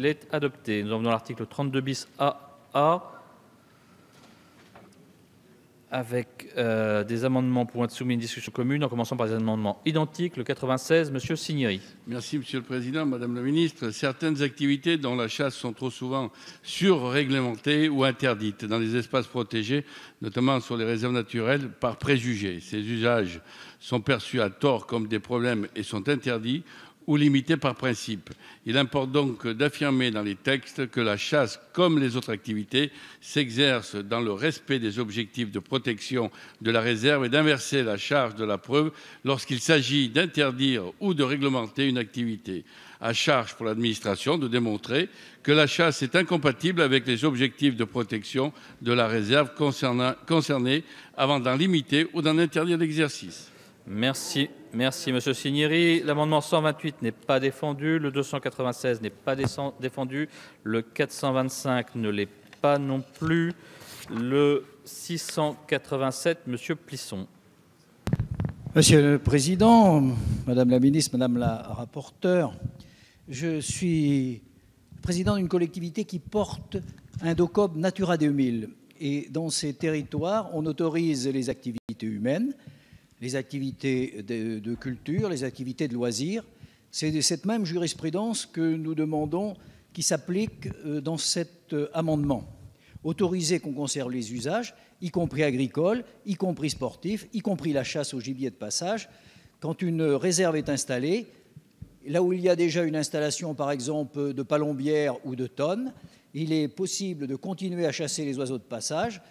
Il est adopté. Nous en venons à l'article 32 bis AA avec des amendements pouvant être soumis à une discussion commune, en commençant par des amendements identiques. Le 96, Monsieur Cinieri. Merci Monsieur le Président, Madame la Ministre. Certaines activités dont la chasse sont trop souvent surréglementées ou interdites dans les espaces protégés, notamment sur les réserves naturelles, par préjugés. Ces usages sont perçus à tort comme des problèmes et sont interdits ou limités par principe. Il importe donc d'affirmer dans les textes que la chasse, comme les autres activités, s'exerce dans le respect des objectifs de protection de la réserve et d'inverser la charge de la preuve lorsqu'il s'agit d'interdire ou de réglementer une activité. À charge pour l'administration de démontrer que la chasse est incompatible avec les objectifs de protection de la réserve concernée avant d'en limiter ou d'en interdire l'exercice. Merci, Monsieur Cinieri. L'amendement 128 n'est pas défendu, le 296 n'est pas défendu, le 425 ne l'est pas non plus, le 687, Monsieur Plisson. Monsieur le Président, Madame la Ministre, Madame la rapporteure, je suis président d'une collectivité qui porte un DOCOP Natura 2000. Et dans ces territoires, on autorise les activités humaines, les activités de culture, les activités de loisirs. C'est cette même jurisprudence que nous demandons qui s'applique dans cet amendement. Autoriser qu'on conserve les usages, y compris agricoles, y compris sportifs, y compris la chasse au gibier de passage. Quand une réserve est installée, là où il y a déjà une installation, par exemple, de palombières ou de tonnes, il est possible de continuer à chasser les oiseaux de passage,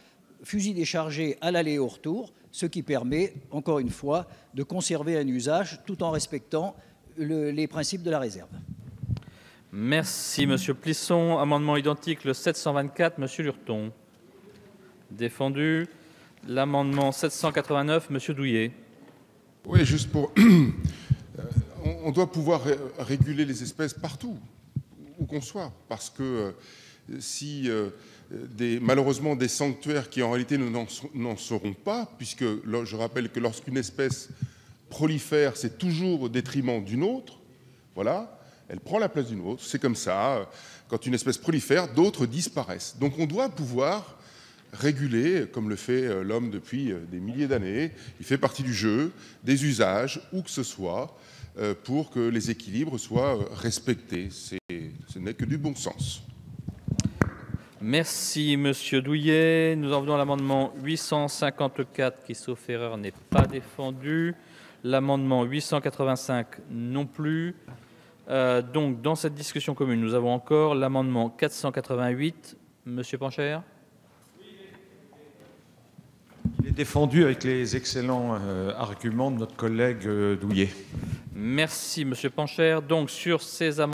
fusil déchargé à l'aller et au retour, ce qui permet, encore une fois, de conserver un usage tout en respectant les principes de la réserve. Merci, Monsieur Plisson. Amendement identique, le 724, Monsieur Lurton. Défendu. L'amendement 789, Monsieur Douillet. Oui, juste pour... on doit pouvoir réguler les espèces partout, où qu'on soit, parce que si... malheureusement des sanctuaires qui en réalité n'en seront pas, puisque je rappelle que lorsqu'une espèce prolifère, c'est toujours au détriment d'une autre, voilà, elle prend la place d'une autre, c'est comme ça, quand une espèce prolifère, d'autres disparaissent. Donc on doit pouvoir réguler, comme le fait l'homme depuis des milliers d'années, il fait partie du jeu, des usages, où que ce soit, pour que les équilibres soient respectés. Ce n'est que du bon sens. Merci, Monsieur Douillet. Nous en venons à l'amendement 854, qui, sauf erreur, n'est pas défendu. L'amendement 885 non plus. Donc, dans cette discussion commune, nous avons encore l'amendement 488. Monsieur Pancher. Il est défendu avec les excellents arguments de notre collègue Douillet. Merci, Monsieur Pancher. Donc, sur ces amendements,